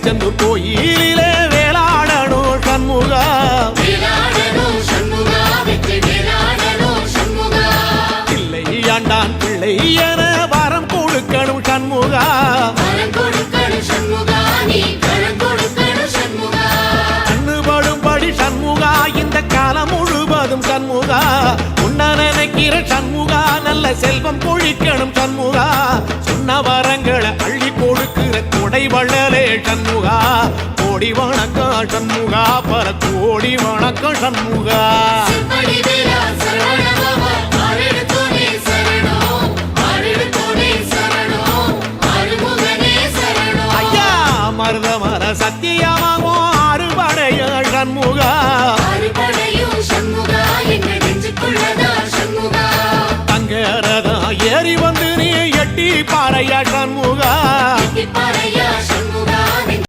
திருச்செந்தூர் கோயிலிலே வேளாடணும் சண்முகா பிள்ளை ஆண்டான் பிள்ளை என வரம் கொடுக்கணும் சண்முகா கண்ணுபடும்படி சண்முகா இந்த காலம் முழுவதும் சண்முகா உன்ன நினைக்கிற சண்முகா நல்ல செல்வம் பொழிக்கணும் சண்முகா சொன்ன வரங்களை அள்ளி கொடுக்கிற கொடை வள்ளலே சண்முகா கோடி வணக்கம் சண்முகா பல கோடி வணக்கம் சண்முகா ஐயா மருதமர சத்தியமாகோ அறுபடைய சண்முகா தங்கரதா ஏறி வந்து நீ எட்டி பாறையா சண்முகா